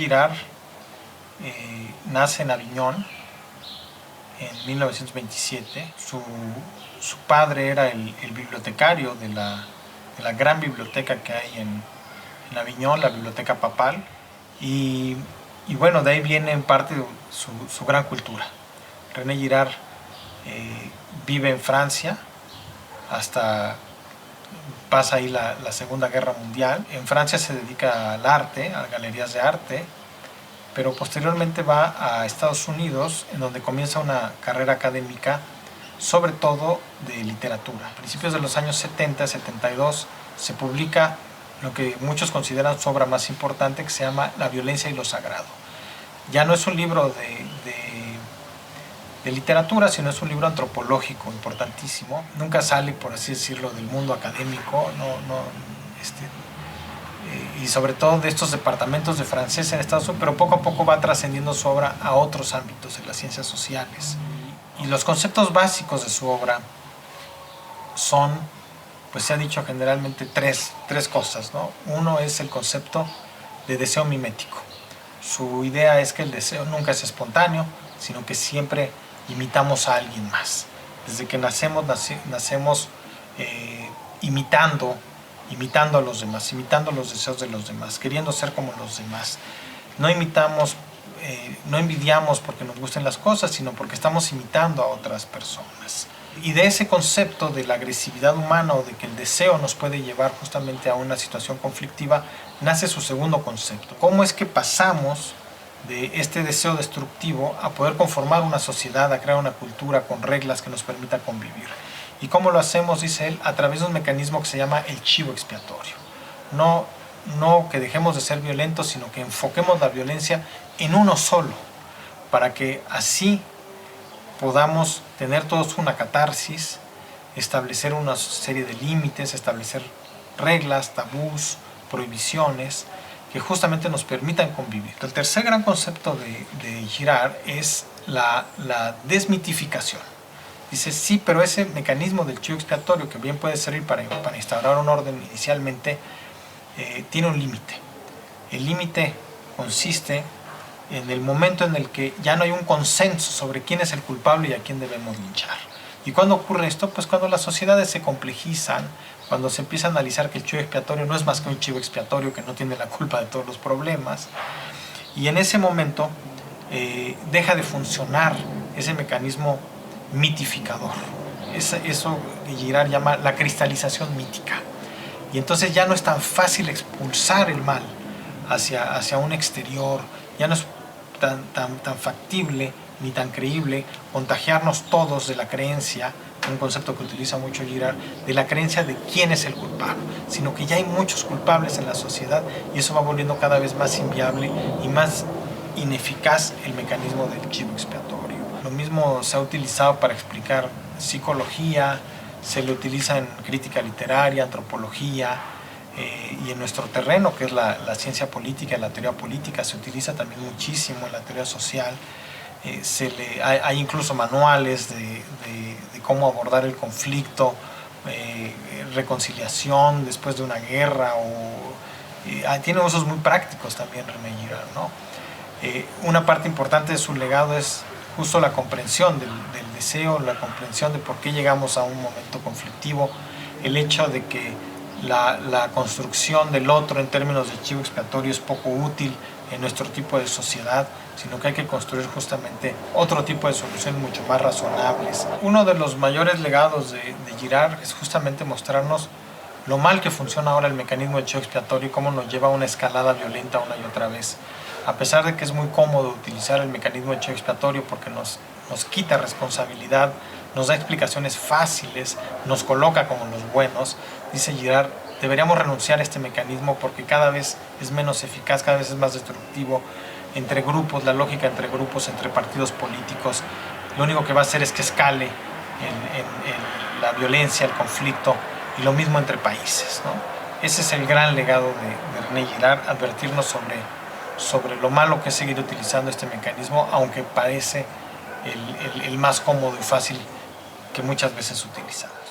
Girard nace en Aviñón en 1927. Su padre era el bibliotecario de la gran biblioteca que hay en Aviñón, la Biblioteca Papal, y bueno, de ahí viene en parte su gran cultura. René Girard vive en Francia hasta pasa ahí la Segunda Guerra Mundial. En Francia se dedica al arte, a galerías de arte, pero posteriormente va a Estados Unidos, en donde comienza una carrera académica, sobre todo de literatura. A principios de los años 70, 72, se publica lo que muchos consideran su obra más importante, que se llama La violencia y lo sagrado. Ya no es un libro de literatura, sino es un libro antropológico importantísimo. Nunca sale, por así decirlo, del mundo académico, y sobre todo de estos departamentos de francés en Estados Unidos, pero poco a poco va trascendiendo su obra a otros ámbitos de las ciencias sociales. Y los conceptos básicos de su obra son, pues se ha dicho generalmente tres cosas, ¿no? Uno es el concepto de deseo mimético. Su idea es que el deseo nunca es espontáneo, sino que siempre imitamos a alguien más. Desde que nacemos imitando a los demás, imitando los deseos de los demás, queriendo ser como los demás. No imitamos, no envidiamos porque nos gusten las cosas, sino porque estamos imitando a otras personas. Y de ese concepto de la agresividad humana, o de que el deseo nos puede llevar justamente a una situación conflictiva, nace su segundo concepto. ¿Cómo es que pasamos de este deseo destructivo a poder conformar una sociedad, a crear una cultura con reglas que nos permita convivir? ¿Y cómo lo hacemos, dice él? A través de un mecanismo que se llama el chivo expiatorio. No que dejemos de ser violentos, sino que enfoquemos la violencia en uno solo, para que así podamos tener todos una catarsis, establecer una serie de límites, establecer reglas, tabús, prohibiciones, que justamente nos permitan convivir. El tercer gran concepto de Girard es la desmitificación. Dice, sí, pero ese mecanismo del chivo expiatorio, que bien puede servir para instaurar un orden inicialmente, tiene un límite. El límite consiste en el momento en el que ya no hay un consenso sobre quién es el culpable y a quién debemos linchar. ¿Y cuándo ocurre esto? Pues cuando las sociedades se complejizan, cuando se empieza a analizar que el chivo expiatorio no es más que un chivo expiatorio que no tiene la culpa de todos los problemas, y en ese momento deja de funcionar ese mecanismo mitificador. Eso que Girard llama la cristalización mítica. Y entonces ya no es tan fácil expulsar el mal hacia un exterior, ya no es tan factible ni tan creíble contagiarnos todos de la creencia, un concepto que utiliza mucho Girard, de la creencia de quién es el culpable, sino que ya hay muchos culpables en la sociedad, y eso va volviendo cada vez más inviable y más ineficaz el mecanismo del chivo expiatorio. Lo mismo se ha utilizado para explicar psicología, se le utiliza en crítica literaria, antropología, y en nuestro terreno, que es la ciencia política y la teoría política, se utiliza también muchísimo en la teoría social. Hay incluso manuales de cómo abordar el conflicto, reconciliación después de una guerra, tiene usos muy prácticos también René Girard, ¿no? Una parte importante de su legado es justo la comprensión del deseo, la comprensión de por qué llegamos a un momento conflictivo, el hecho de que la construcción del otro en términos de chivo expiatorio es poco útil en nuestro tipo de sociedad, sino que hay que construir justamente otro tipo de soluciones mucho más razonables. Uno de los mayores legados de Girard es justamente mostrarnos lo mal que funciona ahora el mecanismo de chivo expiatorio y cómo nos lleva a una escalada violenta una y otra vez. A pesar de que es muy cómodo utilizar el mecanismo de chivo expiatorio porque nos quita responsabilidad, nos da explicaciones fáciles, nos coloca como los buenos, dice Girard, deberíamos renunciar a este mecanismo porque cada vez es menos eficaz, cada vez es más destructivo entre grupos, la lógica entre grupos, entre partidos políticos. Lo único que va a hacer es que escale en la violencia, el conflicto, y lo mismo entre países, ¿no? Ese es el gran legado de René Girard, advertirnos sobre lo malo que es seguir utilizando este mecanismo, aunque parece el más cómodo y fácil que muchas veces utilizamos.